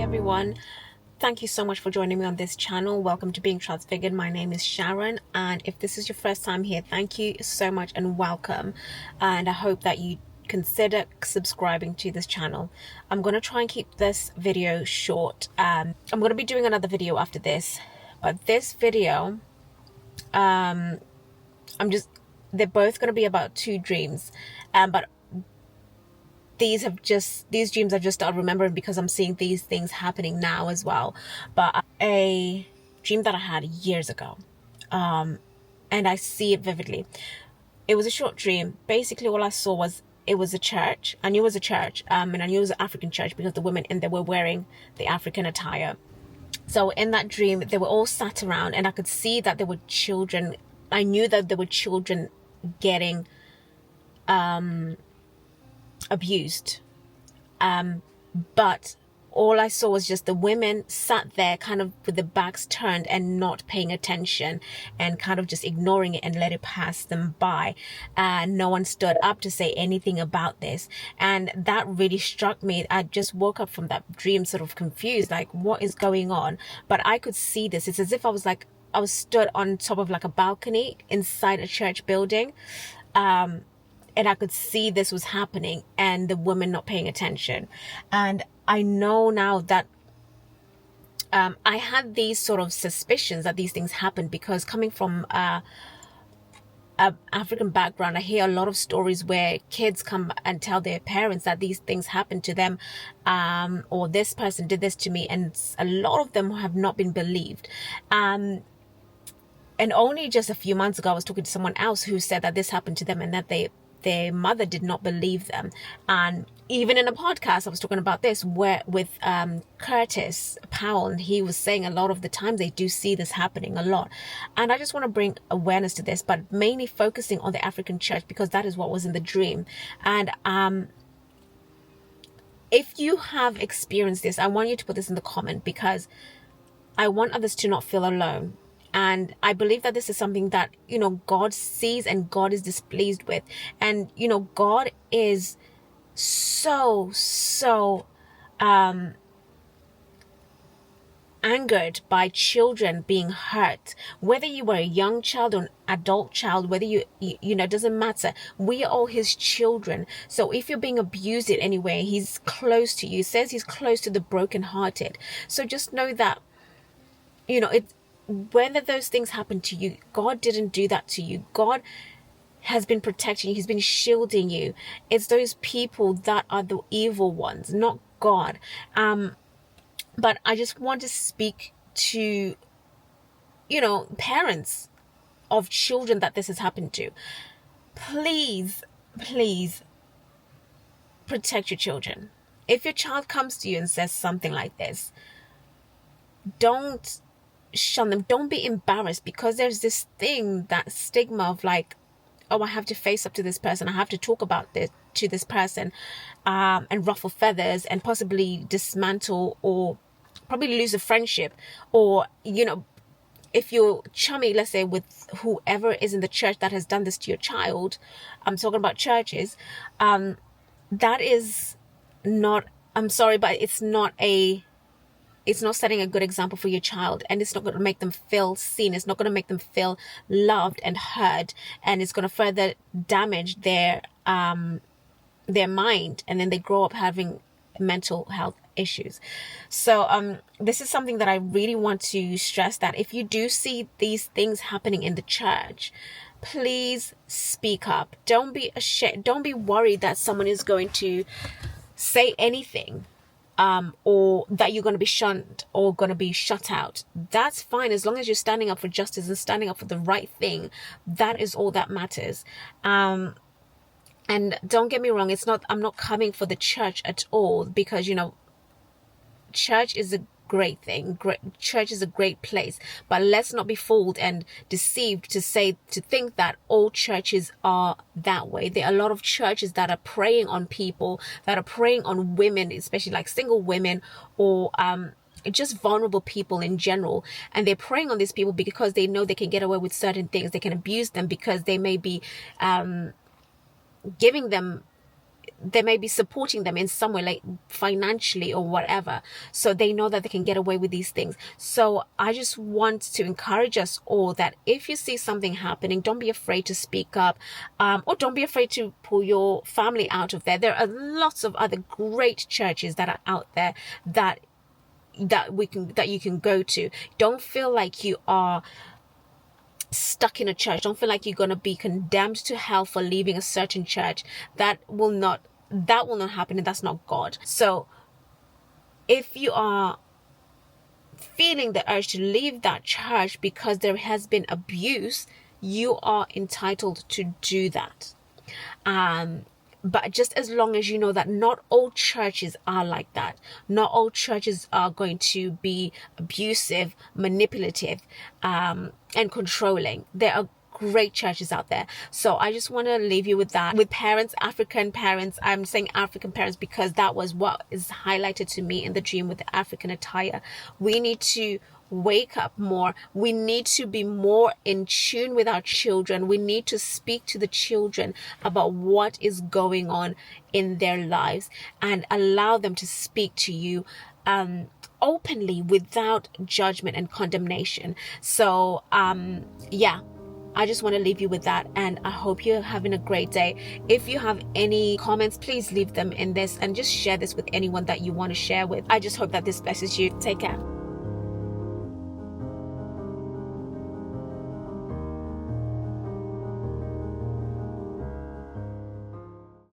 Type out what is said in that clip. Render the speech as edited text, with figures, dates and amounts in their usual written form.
everyone. Thank you so much for joining me on this channel. Welcome to Being Transfigured. My name is Sharon, and if this is your first time here, thank you so much and welcome. And I hope that you consider subscribing to this channel. I'm going to try and keep this video short. I'm going to be doing another video after this, but this video, they're both going to be about two dreams, but these dreams I've just started remembering because I'm seeing these things happening now as well. But a dream that I had years ago, and I see it vividly. It was a short dream. Basically, all I saw was it was a church. I knew it was a church, and I knew it was an African church because the women in there were wearing the African attire. So in that dream, they were all sat around, and I could see that there were children. I knew that there were children getting abused, but all I saw was just the women sat there kind of with their backs turned and not paying attention and kind of just ignoring it and let it pass them by. No one stood up to say anything about this, and that really struck me. I just woke up from that dream sort of confused, like what is going on? But I could see this. It's as if I was stood on top of like a balcony inside a church building, and I could see this was happening and the women not paying attention. And I know now that I had these sort of suspicions that these things happened because coming from a African background, I hear a lot of stories where kids come and tell their parents that these things happened to them, or this person did this to me, and a lot of them have not been believed. And only just a few months ago, I was talking to someone else who said that this happened to them and that their mother did not believe them. And even in a podcast, I was talking about this with Curtis Powell, and he was saying a lot of the times they do see this happening a lot. And I just want to bring awareness to this, but mainly focusing on the African church because that is what was in the dream. And if you have experienced this, I want you to put this in the comment because I want others to not feel alone. And I believe that this is something that, God sees and God is displeased with. And, God is so angered by children being hurt. Whether you were a young child or an adult child, whether it doesn't matter. We are all his children. So if you're being abused in any way, he's close to you. He says he's close to the brokenhearted. So just know that, whether those things happen to you, God didn't do that to you. God has been protecting you. He's been shielding you. It's those people that are the evil ones, not God. But I just want to speak to, parents of children that this has happened to. Please protect your children. If your child comes to you and says something like this, don't shun them. Don't be embarrassed, because there's this thing, that stigma of like, oh, I have to face up to this person, I have to talk about this to this person, and ruffle feathers and possibly dismantle or probably lose a friendship. Or if you're chummy, let's say, with whoever is in the church that has done this to your child, I'm talking about churches, that is not, I'm sorry, but it's not setting a good example for your child, and it's not going to make them feel seen. It's not going to make them feel loved and heard, and it's going to further damage their mind, and then they grow up having mental health issues. So this is something that I really want to stress, that if you do see these things happening in the church, please speak up. Don't be ashamed. Don't be worried that someone is going to say anything, or that you're going to be shunned or going to be shut out. That's fine, as long as you're standing up for justice and standing up for the right thing. That is all that matters. And don't get me wrong, I'm not coming for the church at all, because church is a great thing. Church is a great place, but let's not be fooled and deceived to think that all churches are that way. There are a lot of churches that are preying on people, that are preying on women, especially like single women, or just vulnerable people in general. And they're preying on these people because they know they can get away with certain things. They can abuse them because they may be giving them they may be supporting them in some way, like financially or whatever, so they know that they can get away with these things. So I just want to encourage us all that if you see something happening, don't be afraid to speak up, or don't be afraid to pull your family out of there. There are lots of other great churches that are out there that you can go to. Don't feel like you are stuck in a church. Don't feel like you're going to be condemned to hell for leaving a certain church. That will not happen, and that's not God. So if you are feeling the urge to leave that church because there has been abuse, you are entitled to do that. But just as long as you know that not all churches are like that, not all churches are going to be abusive, manipulative, and controlling. There are great churches out there. So I just want to leave you with that. With parents, African parents, I'm saying African parents because that was what is highlighted to me in the dream with the African attire. We need to wake up more. We need to be more in tune with our children. We need to speak to the children about what is going on in their lives and allow them to speak to you openly without judgment and condemnation. So yeah, I just want to leave you with that, and I hope you're having a great day. If you have any comments, please leave them in this and just share this with anyone that you want to share with. I just hope that this blesses you. Take care.